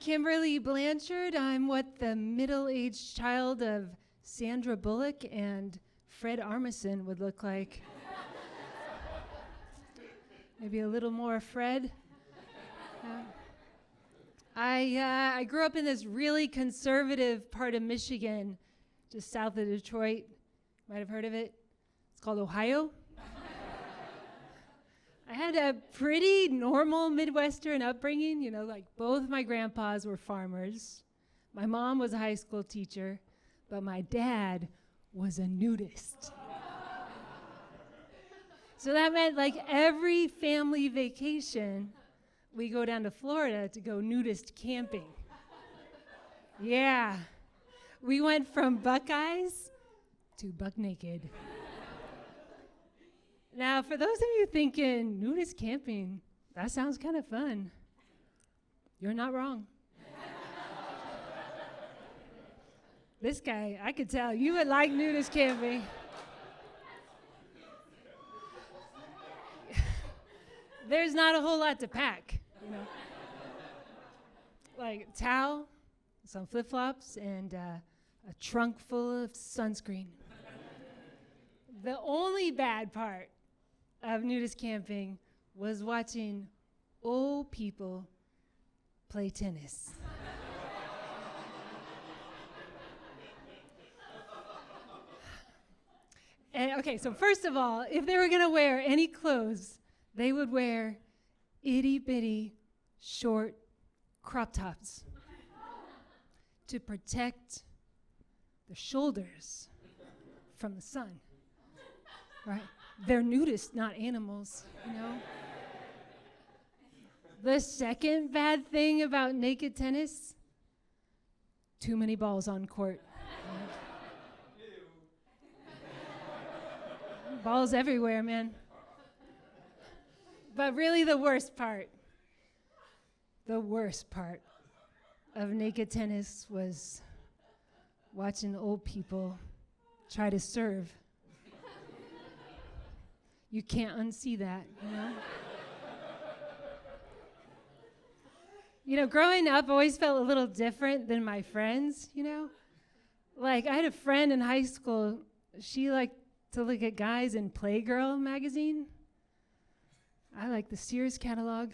Kimberly Blanchard. I'm what the middle-aged child of Sandra Bullock and Fred Armisen would look like. Maybe a little more Fred. I grew up in this really conservative part of Michigan, just south of Detroit. Might have heard of it. It's called Ohio. I had a pretty normal Midwestern upbringing, like both my grandpas were farmers. My mom was a high school teacher, but my dad was a nudist. So that meant like every family vacation, we go down to Florida to go nudist camping. Yeah, we went from Buckeyes to buck naked. Now, for those of you thinking, nudist camping, that sounds kind of fun. You're not wrong. This guy, I could tell, you would like nudist camping. There's not a whole lot to pack, Like a towel, some flip-flops, and a trunk full of sunscreen. The only bad part of nudist camping was watching old people play tennis. And, okay, so first of all, if they were going to wear any clothes, they would wear itty-bitty, short crop tops to protect their shoulders from the sun, right? They're nudists, not animals, The second bad thing about naked tennis, too many balls on court. Balls everywhere, man. But really the worst part of naked tennis was watching old people try to serve. You can't unsee that, Growing up, I always felt a little different than my friends, Like, I had a friend in high school, she liked to look at guys in Playgirl magazine. I like the Sears catalog.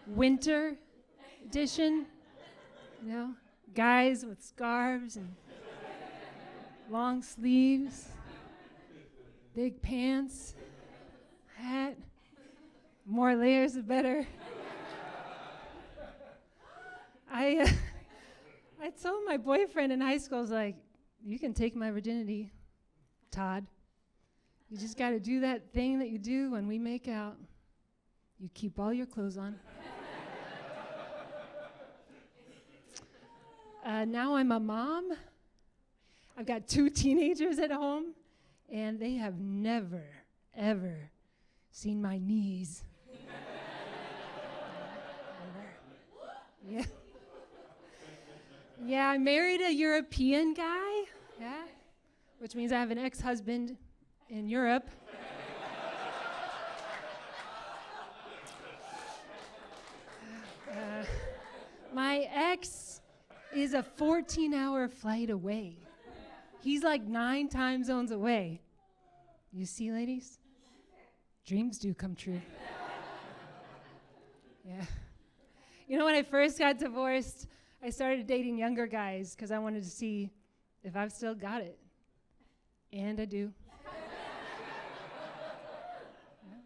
Winter edition, guys with scarves and long sleeves, big pants, hat, more layers the better. I told my boyfriend in high school, I was like, you can take my virginity, Todd. You just got to do that thing that you do when we make out. You keep all your clothes on. Now I'm a mom. I've got 2 teenagers at home, and they have never, ever seen my knees. Yeah. Yeah, I married a European guy, which means I have an ex-husband in Europe. My ex is a 14-hour flight away. He's like 9 time zones away. You see, ladies? Dreams do come true. Yeah. When I first got divorced, I started dating younger guys because I wanted to see if I've still got it. And I do. Yeah.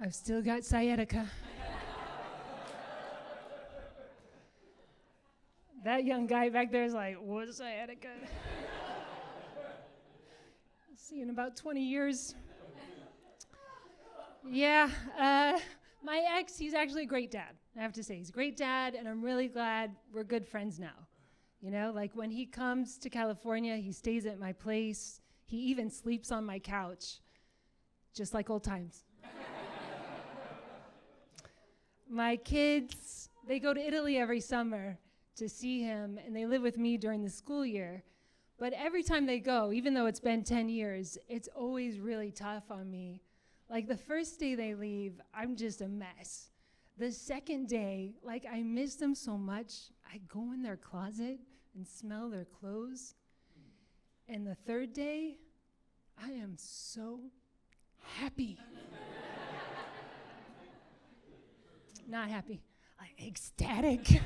I've still got sciatica. That young guy back there is like, what's sciatica? See you in about 20 years. Yeah, my ex, he's actually a great dad. I have to say, he's a great dad, and I'm really glad we're good friends now. Like when he comes to California, he stays at my place. He even sleeps on my couch, just like old times. My kids, they go to Italy every summer to see him, and they live with me during the school year. But every time they go, even though it's been 10 years, it's always really tough on me. Like the first day they leave, I'm just a mess. The second day, like I miss them so much, I go in their closet and smell their clothes. And the third day, I am so happy. Not happy, like ecstatic.